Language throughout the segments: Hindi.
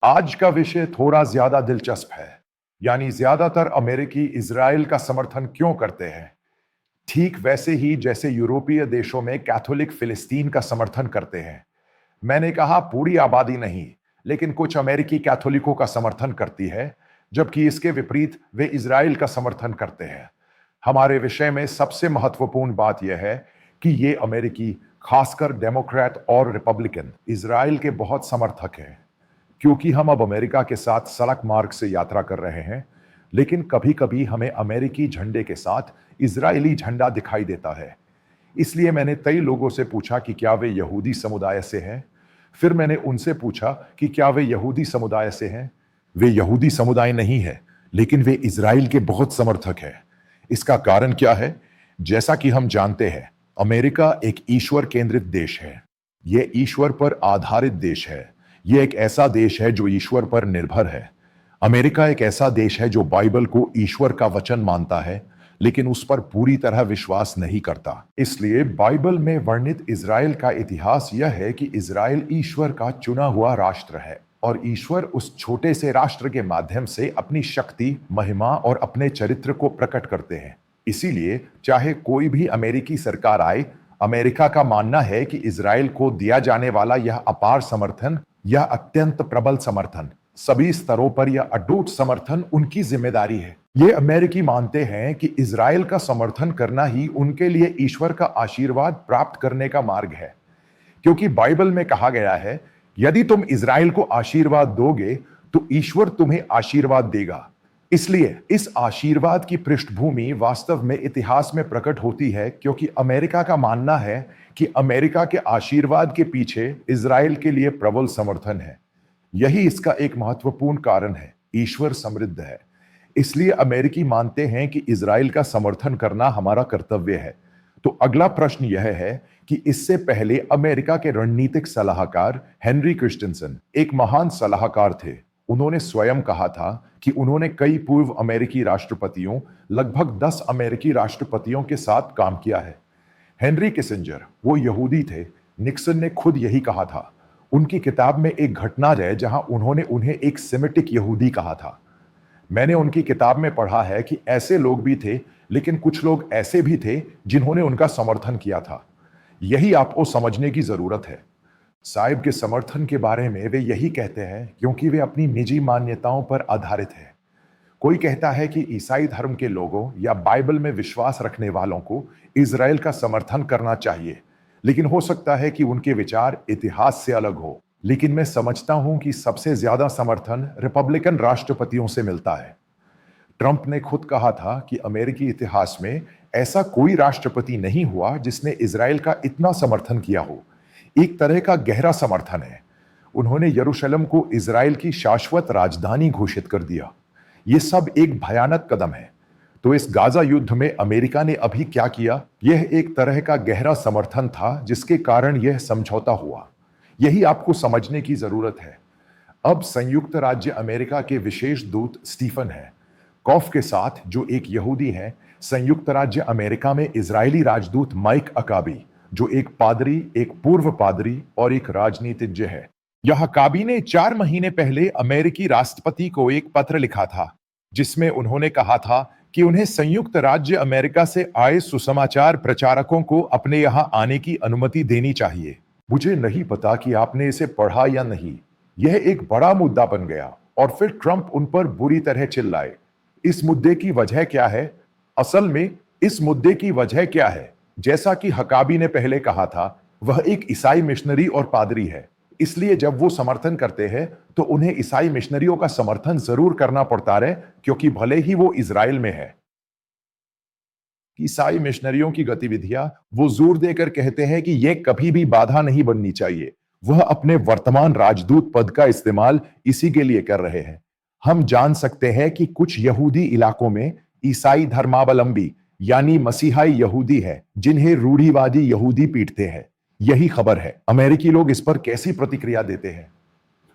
आज का विषय थोड़ा ज्यादा दिलचस्प है। यानी ज्यादातर अमेरिकी इजराइल का समर्थन क्यों करते हैं, ठीक वैसे ही जैसे यूरोपीय देशों में कैथोलिक फिलिस्तीन का समर्थन करते हैं। मैंने कहा पूरी आबादी नहीं, लेकिन कुछ अमेरिकी कैथोलिकों का समर्थन करती है, जबकि इसके विपरीत वे इजराइल का समर्थन करते हैं। हमारे विषय में सबसे महत्वपूर्ण बात यह है कि ये अमेरिकी, खासकर डेमोक्रेट और रिपब्लिकन, इजराइल के बहुत समर्थक हैं। क्योंकि हम अब अमेरिका के साथ सड़क मार्ग से यात्रा कर रहे हैं, लेकिन कभी कभी हमें अमेरिकी झंडे के साथ इजरायली झंडा दिखाई देता है। इसलिए मैंने कई लोगों से पूछा कि क्या वे यहूदी समुदाय से हैं। फिर मैंने उनसे पूछा कि क्या वे यहूदी समुदाय से हैं। वे यहूदी समुदाय नहीं है, लेकिन वे इजराइल के बहुत समर्थक हैं। इसका कारण क्या है? जैसा कि हम जानते हैं, अमेरिका एक ईश्वर केंद्रित देश है। यह ईश्वर पर आधारित देश है। यह एक ऐसा देश है जो ईश्वर पर निर्भर है। अमेरिका एक ऐसा देश है जो बाइबल को ईश्वर का वचन मानता है, लेकिन उस पर पूरी तरह विश्वास नहीं करता। इसलिए बाइबल में वर्णित इजराइल का इतिहास यह है कि इजराइल ईश्वर का चुना हुआ राष्ट्र है और ईश्वर उस छोटे से राष्ट्र के माध्यम से अपनी शक्ति, महिमा और अपने चरित्र को प्रकट करते हैं। इसीलिए चाहे कोई भी अमेरिकी सरकार आए, अमेरिका का मानना है कि इजराइल को दिया जाने वाला यह अपार समर्थन या अत्यंत प्रबल समर्थन, सभी स्तरों पर यह अटूट समर्थन उनकी जिम्मेदारी है। ये अमेरिकी मानते हैं कि इजराइल का समर्थन करना ही उनके लिए ईश्वर का आशीर्वाद प्राप्त करने का मार्ग है। क्योंकि बाइबल में कहा गया है, यदि तुम इजराइल को आशीर्वाद दोगे तो ईश्वर तुम्हें आशीर्वाद देगा। इसलिए इस आशीर्वाद की पृष्ठभूमि वास्तव में इतिहास में प्रकट होती है, क्योंकि अमेरिका का मानना है कि अमेरिका के आशीर्वाद के पीछे इजराइल के लिए प्रबल समर्थन है। यही इसका एक महत्वपूर्ण कारण है। ईश्वर समृद्ध है, इसलिए अमेरिकी मानते हैं कि इजराइल का समर्थन करना हमारा कर्तव्य है। तो अगला प्रश्न यह है कि इससे पहले अमेरिका के रणनीतिक सलाहकार हेनरी क्रिस्टेंसन एक महान सलाहकार थे। उन्होंने स्वयं कहा था कि उन्होंने कई पूर्व अमेरिकी राष्ट्रपतियों, लगभग 10 अमेरिकी राष्ट्रपतियों के साथ काम किया है। हेनरी किसिंजर वो यहूदी थे। निक्सन ने खुद यही कहा था। उनकी किताब में एक घटना है जहां उन्होंने उन्हें एक सेमिटिक यहूदी कहा था। मैंने उनकी किताब में पढ़ा है कि ऐसे लोग भी थे, लेकिन कुछ लोग ऐसे भी थे जिन्होंने उनका समर्थन किया था। यही आपको समझने की जरूरत है। साहिब के समर्थन के बारे में वे यही कहते हैं क्योंकि वे अपनी निजी मान्यताओं पर आधारित है। कोई कहता है कि ईसाई धर्म के लोगों या बाइबल में विश्वास रखने वालों को इजराइल का समर्थन करना चाहिए, लेकिन हो सकता है कि उनके विचार इतिहास से अलग हो। लेकिन मैं समझता हूं कि सबसे ज्यादा समर्थन रिपब्लिकन राष्ट्रपतियों से मिलता है। ट्रंप ने खुद कहा था कि अमेरिकी इतिहास में ऐसा कोई राष्ट्रपति नहीं हुआ जिसने इजराइल का इतना समर्थन किया हो। एक तरह का गहरा समर्थन है। उन्होंने यरूशलेम को इजराइल की शाश्वत राजधानी घोषित कर दिया। यह सब एक भयानक कदम है। तो इस गाजा युद्ध में अमेरिका ने अभी क्या किया? यह एक तरह का गहरा समर्थन था जिसके कारण यह समझौता हुआ। यही आपको समझने की जरूरत है। अब संयुक्त राज्य अमेरिका के विशेष दूत स्टीफन है कॉफ के साथ, जो एक यहूदी है, संयुक्त राज्य अमेरिका में इजरायली राजदूत माइक अकाबी, जो एक पादरी, एक पूर्व पादरी और एक राजनीतिज्ञ है। यह अकाबी ने 4 महीने पहले अमेरिकी राष्ट्रपति को एक पत्र लिखा था, जिसमें उन्होंने कहा था कि उन्हें संयुक्त राज्य अमेरिका से आए सुसमाचार प्रचारकों को अपने यहां आने की अनुमति देनी चाहिए। मुझे नहीं पता कि आपने इसे पढ़ा या नहीं। यह एक बड़ा मुद्दा बन गया और फिर ट्रंप उन पर बुरी तरह चिल्लाए। इस मुद्दे की वजह क्या है? असल में इस मुद्दे की वजह क्या है? जैसा कि हकाबी ने पहले कहा था, वह एक ईसाई मिशनरी और पादरी है। इसलिए जब वो समर्थन करते हैं तो उन्हें ईसाई मिशनरियों का समर्थन जरूर करना पड़ता है, क्योंकि भले ही वो इजराइल में है। ईसाई मिशनरियों की गतिविधियां वो जोर देकर कहते हैं कि यह कभी भी बाधा नहीं बननी चाहिए। वह अपने वर्तमान राजदूत पद का इस्तेमाल इसी के लिए कर रहे हैं। हम जान सकते हैं कि कुछ यहूदी इलाकों में ईसाई धर्मावलंबी यानी मसीहाई यहूदी है जिन्हें रूढ़िवादी यहूदी पीटते हैं। यही खबर है। अमेरिकी लोग इस पर कैसी प्रतिक्रिया देते हैं?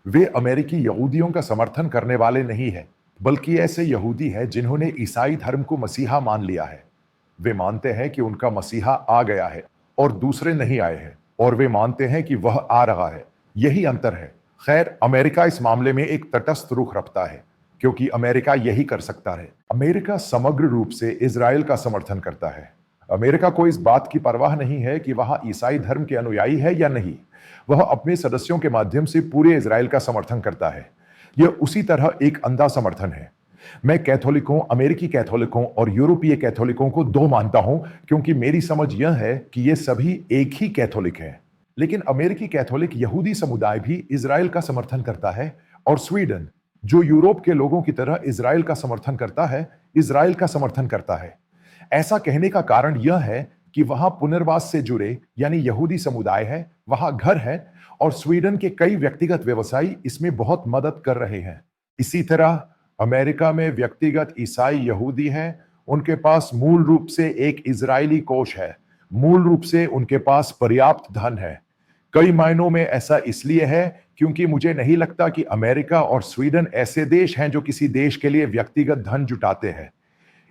वे अमेरिकी यहूदियों का समर्थन करने वाले नहीं है, बल्कि ऐसे यहूदी हैं जिन्होंने ईसाई धर्म को मसीहा मान लिया है। वे मानते हैं कि उनका मसीहा आ गया है और दूसरे नहीं आए हैं, और वे मानते हैं कि वह आ रहा है। यही अंतर है। खैर, अमेरिका इस मामले में एक तटस्थ रुख रखता है, क्योंकि अमेरिका यही कर सकता है। अमेरिका समग्र रूप से इजराइल का समर्थन करता है। अमेरिका को इस बात की परवाह नहीं है कि वह ईसाई धर्म के अनुयायी है या नहीं। वह अपने सदस्यों के माध्यम से पूरे इजराइल का समर्थन करता है। यह उसी तरह एक अंधा समर्थन है। मैं कैथोलिकों, अमेरिकी कैथोलिकों और यूरोपीय कैथोलिकों को दो मानता हूं, क्योंकि मेरी समझ यह है कि ये सभी एक ही कैथोलिक हैं। लेकिन अमेरिकी कैथोलिक यहूदी समुदाय भी इजराइल का समर्थन करता है, और स्वीडन, जो यूरोप के लोगों की तरह इजराइल का समर्थन करता है, इजराइल का समर्थन करता है। ऐसा कहने का कारण यह है कि वहां पुनर्वास से जुड़े यानी यहूदी समुदाय है, वहां घर है, और स्वीडन के कई व्यक्तिगत व्यवसायी इसमें बहुत मदद कर रहे हैं। इसी तरह अमेरिका में व्यक्तिगत ईसाई यहूदी हैं, उनके पास मूल रूप से एक इजरायली कोष है। मूल रूप से उनके पास पर्याप्त धन है। कई मायनों में ऐसा इसलिए है क्योंकि मुझे नहीं लगता कि अमेरिका और स्वीडन ऐसे देश हैं जो किसी देश के लिए व्यक्तिगत धन जुटाते हैं।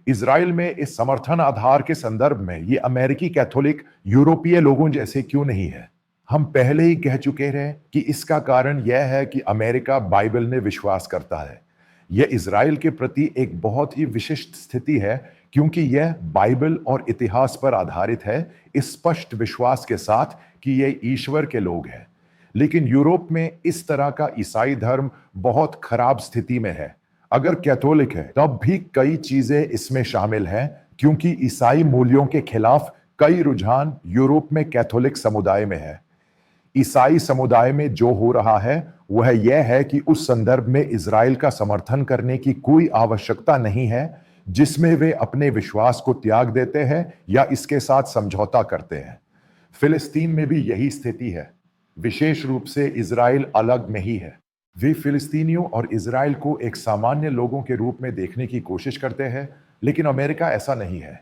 इजराइल में इस समर्थन आधार के संदर्भ में ये अमेरिकी कैथोलिक यूरोपीय लोगों जैसे क्यों नहीं है? हम पहले ही कह चुके हैं कि इसका कारण यह है कि अमेरिका बाइबल में विश्वास करता है। यह इजराइल के प्रति एक बहुत ही विशिष्ट स्थिति है, क्योंकि यह बाइबल और इतिहास पर आधारित है, इस स्पष्ट विश्वास के साथ कि ये ईश्वर के लोग हैं। लेकिन यूरोप में इस तरह का ईसाई धर्म बहुत खराब स्थिति में है। अगर कैथोलिक है तब भी कई चीजें इसमें शामिल हैं, क्योंकि ईसाई मूल्यों के खिलाफ कई रुझान यूरोप में कैथोलिक समुदाय में है। ईसाई समुदाय में जो हो रहा है वह यह है कि उस संदर्भ में इजराइल का समर्थन करने की कोई आवश्यकता नहीं है, जिसमें वे अपने विश्वास को त्याग देते हैं या इसके साथ समझौता करते हैं। फिलिस्तीन में भी यही स्थिति है। विशेष रूप से इजराइल अलग नहीं है। वे फिलिस्तीनियों और इजराइल को एक सामान्य लोगों के रूप में देखने की कोशिश करते हैं, लेकिन अमेरिका ऐसा नहीं है।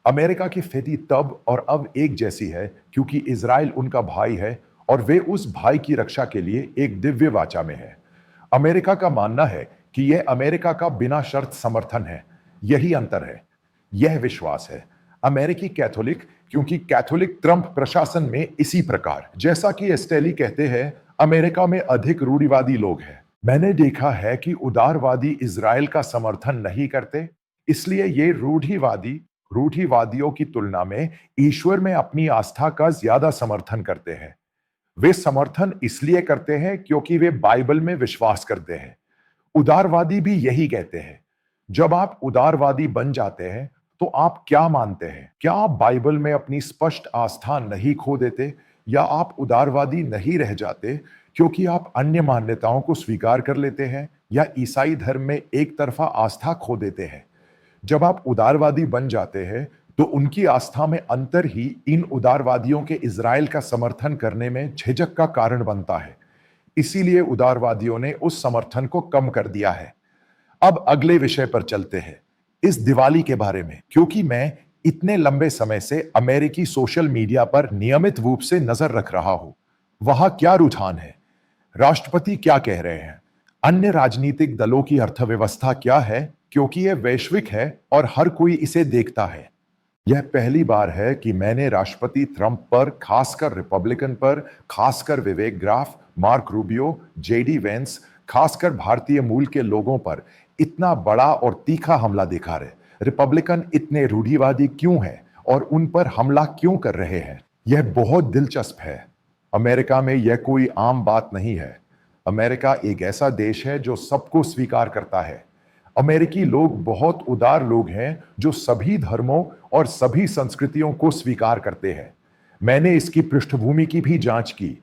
अमेरिका की स्थिति तब और अब एक जैसी है क्योंकि इजराइल उनका भाई है और वे उस भाई की रक्षा के लिए एक दिव्य वाचा में है। अमेरिका का मानना है कि यह अमेरिका का बिना शर्त समर्थन है। यही अंतर है, यह विश्वास है। अमेरिकी कैथोलिक, क्योंकि कैथोलिक ट्रंप प्रशासन में इसी प्रकार, जैसा कि एस्टेली कहते हैं, अमेरिका में अधिक रूढ़िवादी लोग हैं। मैंने देखा है कि उदारवादी इजराइल का समर्थन नहीं करते, इसलिए ये रूढ़िवादियों की तुलना में ईश्वर में अपनी आस्था का ज्यादा समर्थन करते हैं। वे समर्थन इसलिए करते हैं क्योंकि वे बाइबल में विश्वास करते हैं। उदारवादी भी यही कहते हैं। जब आप उदारवादी बन जाते हैं तो आप क्या मानते हैं? क्या आप बाइबल में अपनी स्पष्ट आस्था नहीं खो देते, या आप उदारवादी नहीं रह जाते क्योंकि आप अन्य मान्यताओं को स्वीकार कर लेते हैं या ईसाई धर्म में एक तरफा आस्था खो देते हैं? जब आप उदारवादी बन जाते हैं तो उनकी आस्था में अंतर ही इन उदारवादियों के इजराइल का समर्थन करने में झिझक का कारण बनता है। इसीलिए उदारवादियों ने उस समर्थन को कम कर दिया है। अब अगले विषय पर चलते हैं, इस दिवाली के बारे में, क्योंकि मैं इतने लंबे समय से अमेरिकी सोशल मीडिया पर नियमित रूप से नजर रख रहा हूं। वहां क्या रुझान है? राष्ट्रपति क्या कह रहे हैं? अन्य राजनीतिक दलों की अर्थव्यवस्था क्या है? क्योंकि यह वैश्विक है और हर कोई इसे देखता है। यह पहली बार है कि मैंने राष्ट्रपति ट्रंप पर, खासकर रिपब्लिकन पर, खासकर विवेक ग्राफ, मार्क रूबियो, जेडी वेंस, खासकर भारतीय मूल के लोगों पर इतना बड़ा और तीखा हमला देखा है। रिपब्लिकन इतने रूढ़िवादी क्यों हैं और उन पर हमला क्यों कर रहे हैं? यह बहुत दिलचस्प है। अमेरिका में यह कोई आम बात नहीं है। अमेरिका एक ऐसा देश है जो सबको स्वीकार करता है। अमेरिकी लोग बहुत उदार लोग हैं जो सभी धर्मों और सभी संस्कृतियों को स्वीकार करते हैं। मैंने इसकी पृष्ठभूमि की भी जांच की।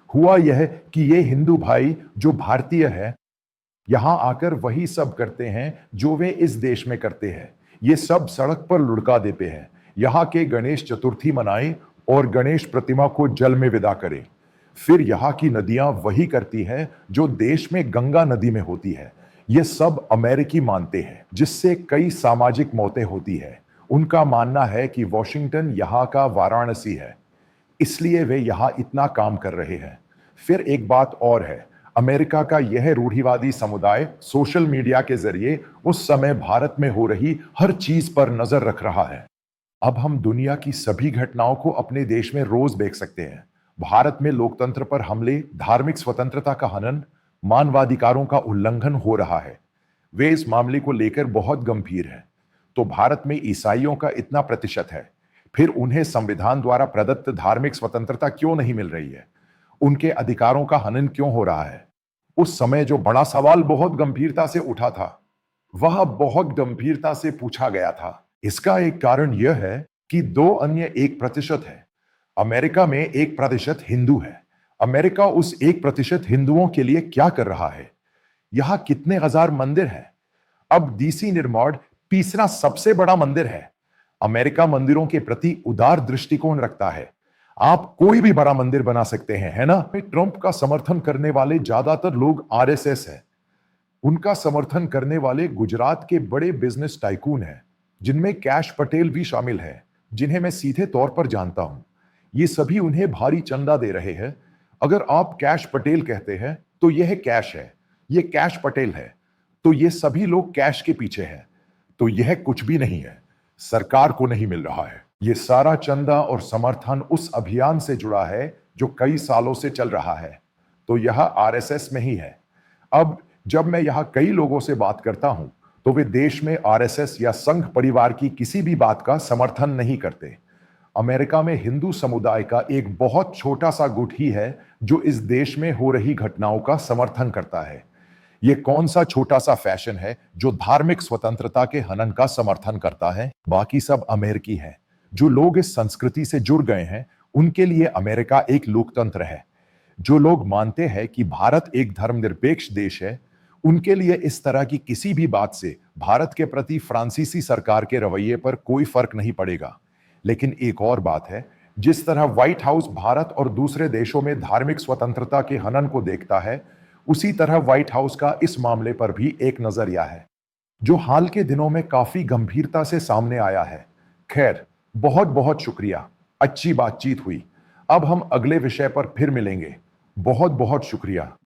हुआ यह कि ये हिंदू भाई जो भारतीय है, यहां आकर वही सब करते हैं जो वे इस देश में करते हैं। ये सब सड़क पर लुढ़का देते हैं। यहाँ के गणेश चतुर्थी मनाएं और गणेश प्रतिमा को जल में विदा करें। फिर यहाँ की नदियां वही करती हैं जो देश में गंगा नदी में होती है। ये सब अमेरिकी मानते हैं, जिससे कई सामाजिक मौतें होती है। उनका मानना है कि वॉशिंगटन यहाँ का वाराणसी है, इसलिए वे यहाँ इतना काम कर रहे हैं। फिर एक बात और है, अमेरिका का यह रूढ़िवादी समुदाय सोशल मीडिया के जरिए उस समय भारत में हो रही हर चीज पर नजर रख रहा है। अब हम दुनिया की सभी घटनाओं को अपने देश में रोज देख सकते हैं। भारत में लोकतंत्र पर हमले, धार्मिक स्वतंत्रता का हनन, मानवाधिकारों का उल्लंघन हो रहा है। वे इस मामले को लेकर बहुत गंभीर हैं। तो भारत में ईसाइयों का इतना प्रतिशत है, फिर उन्हें संविधान द्वारा प्रदत्त धार्मिक स्वतंत्रता क्यों नहीं मिल रही है? उनके अधिकारों का हनन क्यों हो रहा है? उस समय जो बड़ा सवाल बहुत गंभीरता से उठा था, वह बहुत गंभीरता से पूछा गया था। इसका एक कारण यह है कि दो अन्य 1% है। अमेरिका में 1% हिंदू है। अमेरिका उस 1% हिंदुओं के लिए क्या कर रहा है? यहां कितने हजार मंदिर हैं? अब डीसी निर्माण तीसरा सबसे बड़ा मंदिर है। अमेरिका मंदिरों के प्रति उदार दृष्टिकोण रखता है। आप कोई भी बड़ा मंदिर बना सकते हैं, है ना? ट्रंप का समर्थन करने वाले ज्यादातर लोग आरएसएस है। उनका समर्थन करने वाले गुजरात के बड़े बिजनेस टाइकून हैं, जिनमें कैश पटेल भी शामिल है, जिन्हें मैं सीधे तौर पर जानता हूं। ये सभी उन्हें भारी चंदा दे रहे हैं। अगर आप कैश पटेल कहते हैं तो यह कैश है, ये कैश पटेल है, तो ये सभी लोग कैश के पीछे हैं। तो यह कुछ भी नहीं है, सरकार को नहीं मिल रहा है। ये सारा चंदा और समर्थन उस अभियान से जुड़ा है जो कई सालों से चल रहा है। तो यह आरएसएस में ही है। अब जब मैं यहां कई लोगों से बात करता हूं, तो वे देश में आरएसएस या संघ परिवार की किसी भी बात का समर्थन नहीं करते। अमेरिका में हिंदू समुदाय का एक बहुत छोटा सा गुट ही है जो इस देश में हो रही घटनाओं का समर्थन करता है। ये कौन सा छोटा सा फैशन है जो धार्मिक स्वतंत्रता के हनन का समर्थन करता है? बाकी सब अमेरिकी हैं। जो लोग इस संस्कृति से जुड़ गए हैं, उनके लिए अमेरिका एक लोकतंत्र है। जो लोग मानते हैं कि भारत एक धर्मनिरपेक्ष देश है, उनके लिए इस तरह की किसी भी बात से भारत के प्रति फ्रांसीसी सरकार के रवैये पर कोई फर्क नहीं पड़ेगा। लेकिन एक और बात है, जिस तरह व्हाइट हाउस भारत और दूसरे देशों में धार्मिक स्वतंत्रता के हनन को देखता है, उसी तरह व्हाइट हाउस का इस मामले पर भी एक नजरिया है, जो हाल के दिनों में काफी गंभीरता से सामने आया है। खैर, बहुत बहुत शुक्रिया। अच्छी बातचीत हुई। अब हम अगले विषय पर फिर मिलेंगे। बहुत बहुत शुक्रिया।